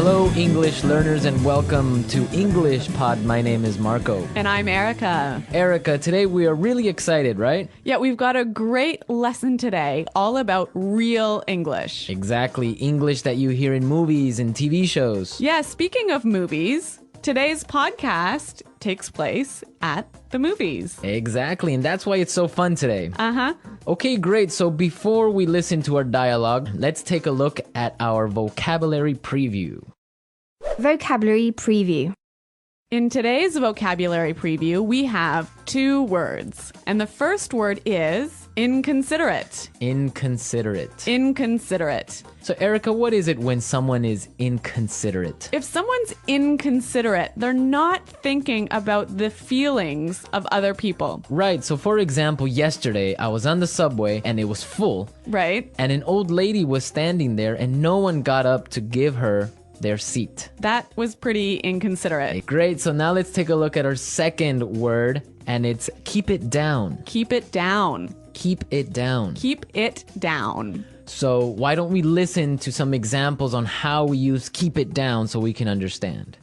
Hello, English learners, and welcome to EnglishPod. My name is Marco. And I'm Erica. Erica, today we are really excited, right? Yeah, we've got a great lesson today all about real English. Exactly, English that you hear in movies and TV shows. Yeah, speaking of movies, today's podcast takes place at the movies. Exactly, and that's why it's so fun today. Uh-huh. Okay, great. So before we listen to our dialogue, let's take a look at our vocabulary preview. Vocabulary preview. In today's vocabulary preview, we have two words. And the first word is inconsiderate. Inconsiderate. Inconsiderate. So Erica, what is it when someone is inconsiderate? If someone's inconsiderate, they're not thinking about the feelings of other people. Right, so for example, yesterday I was on the subway and it was full. Right? And an old lady was standing there and no one got up to give her their seat. That was pretty inconsiderate. Great, so now let's take a look at our second word, and it's keep it down. Keep it down. Keep it down. Keep it down. So why don't we listen to some examples on how we use keep it down so we can understand.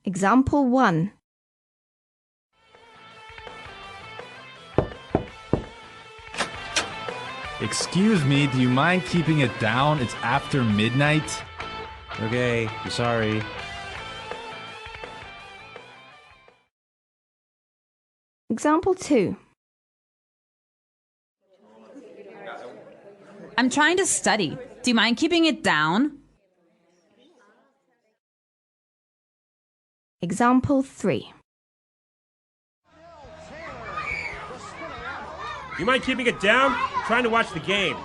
Example 1. Excuse me, do you mind keeping it down? It's after midnight. Okay, I'm sorry. Example 2. I'm trying to study. Do you mind keeping it down? Example 3. You mind keeping it down? I'm trying to watch the game.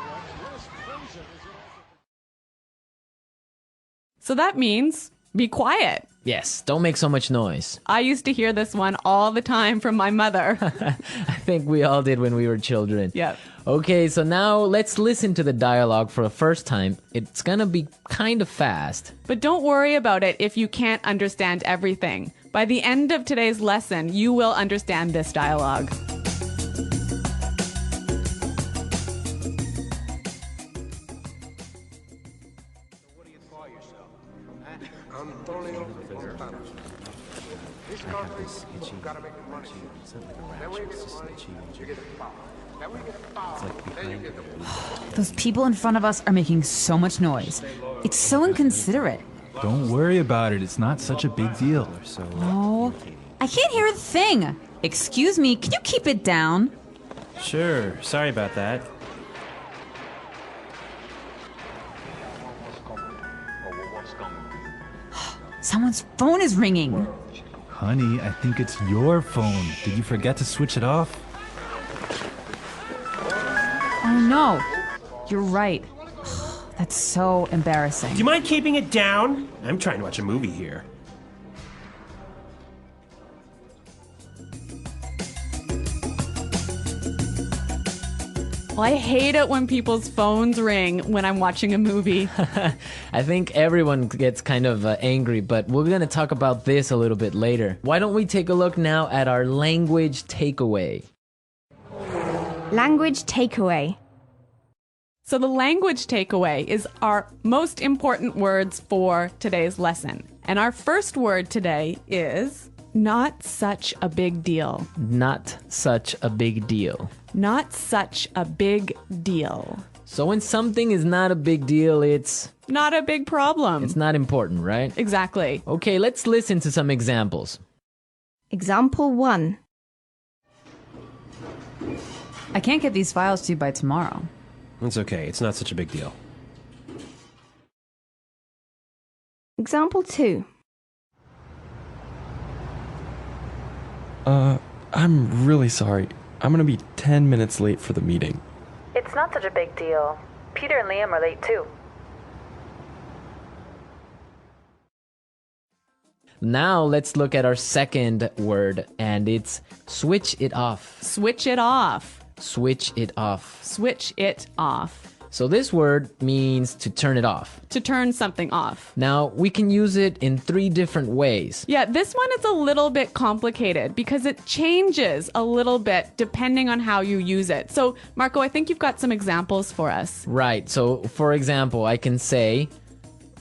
So that means be quiet. Yes, don't make so much noise. I used to hear this one all the time from my mother. I think we all did when we were children. Yep. Okay, so now let's listen to the dialogue for the first time. It's gonna be kind of fast. But don't worry about it if you can't understand everything. By the end of today's lesson, you will understand this dialogue. Those people in front of us are making so much noise. It's so inconsiderate. Don't worry about it. It's not such a big deal. Oh, I can't hear a thing. Excuse me, can you keep it down? Sure, sorry about that. Someone's phone is ringing. Honey, I think it's your phone. Did you forget to switch it off? Oh no, you're right. That's so embarrassing. Do you mind keeping it down? I'm trying to watch a movie here. Well, I hate it when people's phones ring when I'm watching a movie. I think everyone gets kind of angry, but we're going to talk about this a little bit later. Why don't we take a look now at our language takeaway? Language takeaway. So the language takeaway is our most important words for today's lesson. And our first word today is not such a big deal. Not such a big deal. Not such a big deal. So when something is not a big deal, it's Not a big problem. not important, right? Exactly. Okay, let's listen to some examples. Example 1. I can't get these files to you by tomorrow. It's okay, it's not such a big deal. Example 2. I'm really sorry. I'm gonna be 10 minutes late for the meeting. It's not such a big deal. Peter and Liam are late too. Now let's look at our second word, and it's switch it off. Switch it off. Switch it off. Switch it off. So this word means to turn it off. To turn something off. Now, we can use it in 3 different ways. Yeah, this one is a little bit complicated because it changes a little bit depending on how you use it. So, Marco, I think you've got some examples for us. Right. So, for example, I can say,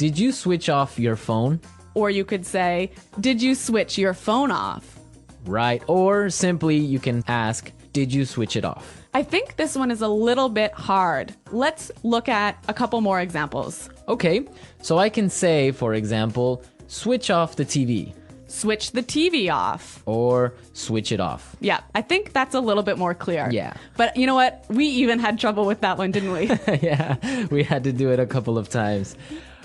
Did you switch off your phone? Or you could say, did you switch your phone off? Right. Or simply you can ask, did you switch it off? I think this one is a little bit hard. Let's look at a couple more examples. Okay, so I can say, for example, switch off the TV Switch the TV off. or switch it off. Yeah, I think that's a little bit more clear. Yeah. But you know what? We even had trouble with that one, didn't we? Yeah, we had to do it a couple of times.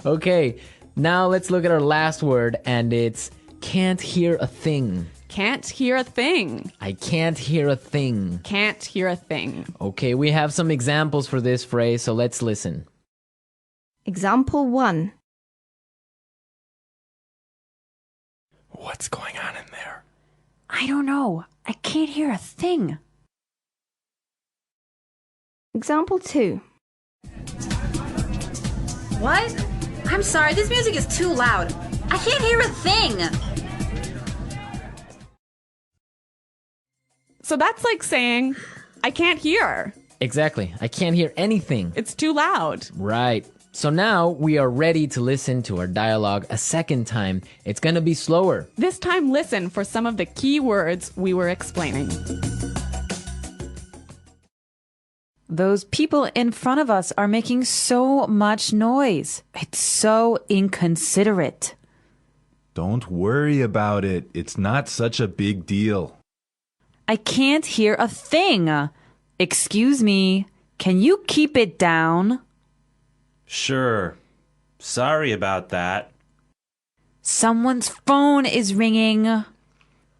Okay, now let's look at our last word, and it's can't hear a thing. Can't hear a thing. I can't hear a thing. Can't hear a thing. Okay, we have some examples for this phrase, so let's listen. Example 1. What's going on in there? I don't know. I can't hear a thing. Example 2. What? I'm sorry, this music is too loud. I can't hear a thing. So that's like saying, I can't hear. Exactly, I can't hear anything. It's too loud. Right. So now we are ready to listen to our dialogue a second time. It's gonna be slower. This time, listen for some of the key words we were explaining. Those people in front of us are making so much noise. It's so inconsiderate. Don't worry about it. It's not such a big deal. I can't hear a thing. Excuse me. Can you keep it down? Sure. Sorry about that. Someone's phone is ringing.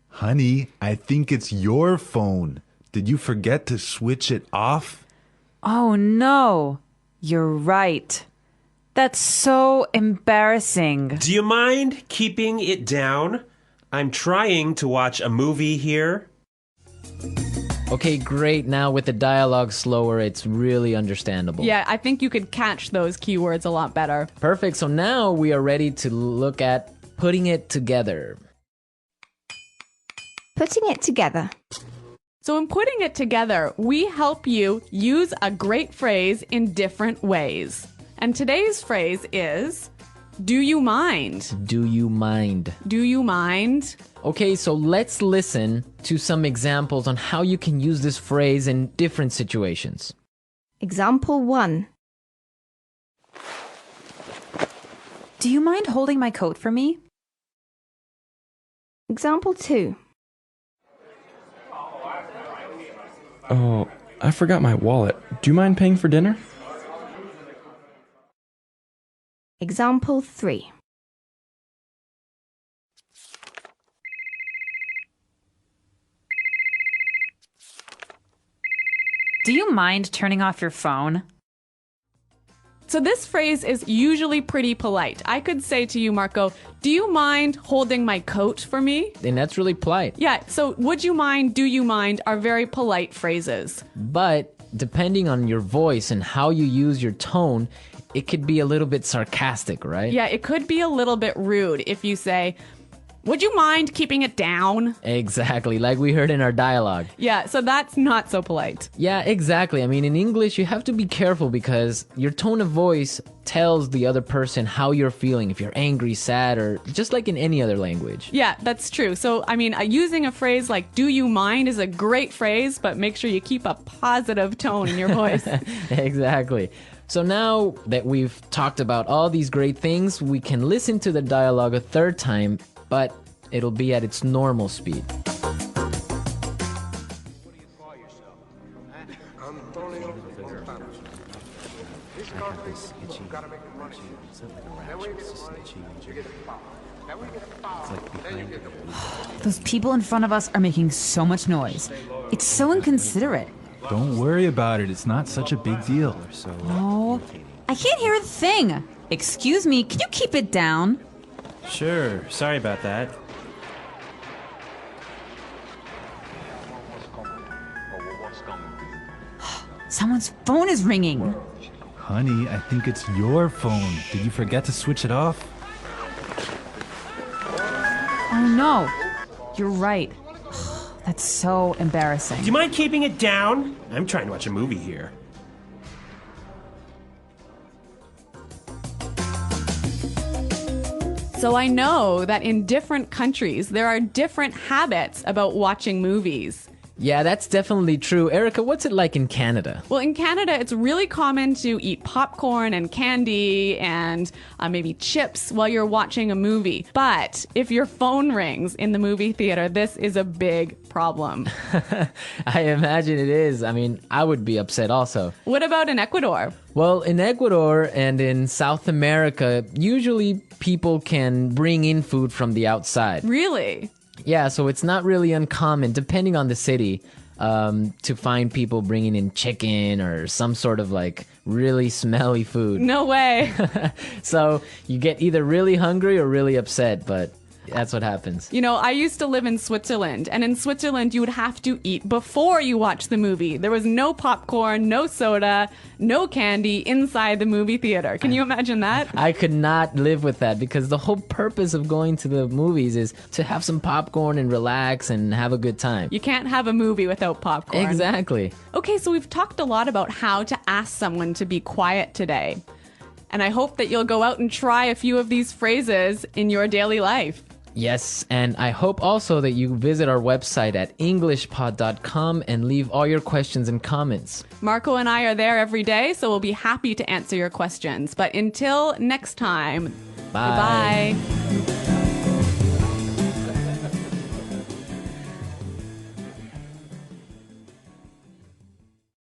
Honey, I think it's your phone. Did you forget to switch it off? Oh no. You're right. That's so embarrassing. Do you mind keeping it down? I'm trying to watch a movie here. Okay, great. Now with the dialogue slower, it's really understandable. Yeah, I think you could catch those keywords a lot better. Perfect. So now we are ready to look at putting it together. Putting it together. So in putting it together, we help you use a great phrase in different ways. And today's phrase is, do you mind? Do you mind? Do you mind? Okay, so let's listen to some examples on how you can use this phrase in different situations. Example 1. Do you mind holding my coat for me? Example 2. Oh, I forgot my wallet. Do you mind paying for dinner? Example 3. Do you mind turning off your phone? So this phrase is usually pretty polite. I could say to you, Marco, do you mind holding my coat for me? And that's really polite. Yeah, so would you mind, do you mind are very polite phrases. But depending on your voice and how you use your tone, it could be a little bit sarcastic, right? Yeah, it could be a little bit rude if you say, would you mind keeping it down? Exactly, like we heard in our dialogue. Yeah, so that's not so polite. Yeah, exactly. I mean, in English, you have to be careful because your tone of voice tells the other person how you're feeling, if you're angry, sad, or just like in any other language. Yeah, that's true. So, I mean, using a phrase like, do you mind is a great phrase, but make sure you keep a positive tone in your voice. Exactly. So now that we've talked about all these great things, we can listen to the dialogue a third time, but it'll be at its normal speed. Those people in front of us are making so much noise. It's so inconsiderate. Don't worry about it. It's not such a big deal. Oh, I can't hear a thing. Excuse me, can you keep it down? Sure. Sorry about that. Someone's phone is ringing. Honey, I think it's your phone. Did you forget to switch it off? Oh no, you're right. That's so embarrassing. Do you mind keeping it down? I'm trying to watch a movie here. So I know that in different countries, there are different habits about watching movies. Yeah, that's definitely true. Erica, what's it like in Canada? Well, in Canada, it's really common to eat popcorn and candy and maybe chips while you're watching a movie. But if your phone rings in the movie theater, this is a big problem. I imagine it is. I mean, I would be upset also. What about in Ecuador? Well, in Ecuador and in South America, usually people can bring in food from the outside. Really? Yeah, so it's not really uncommon, depending on the city, to find people bringing in chicken or some sort of like really smelly food. No way. So you get either really hungry or really upset, but that's what happens. You know, I used to live in Switzerland, and in Switzerland, you would have to eat before you watch the movie. There was no popcorn, no soda, no candy inside the movie theater. Can you imagine that? I could not live with that because the whole purpose of going to the movies is to have some popcorn and relax and have a good time. You can't have a movie without popcorn. Exactly. Okay, so we've talked a lot about how to ask someone to be quiet today. And I hope that you'll go out and try a few of these phrases in your daily life. Yes, and I hope also that you visit our website at EnglishPod365.com and leave all your questions and comments. Marco and I are there every day, so we'll be happy to answer your questions. But until next time, Bye. goodbye.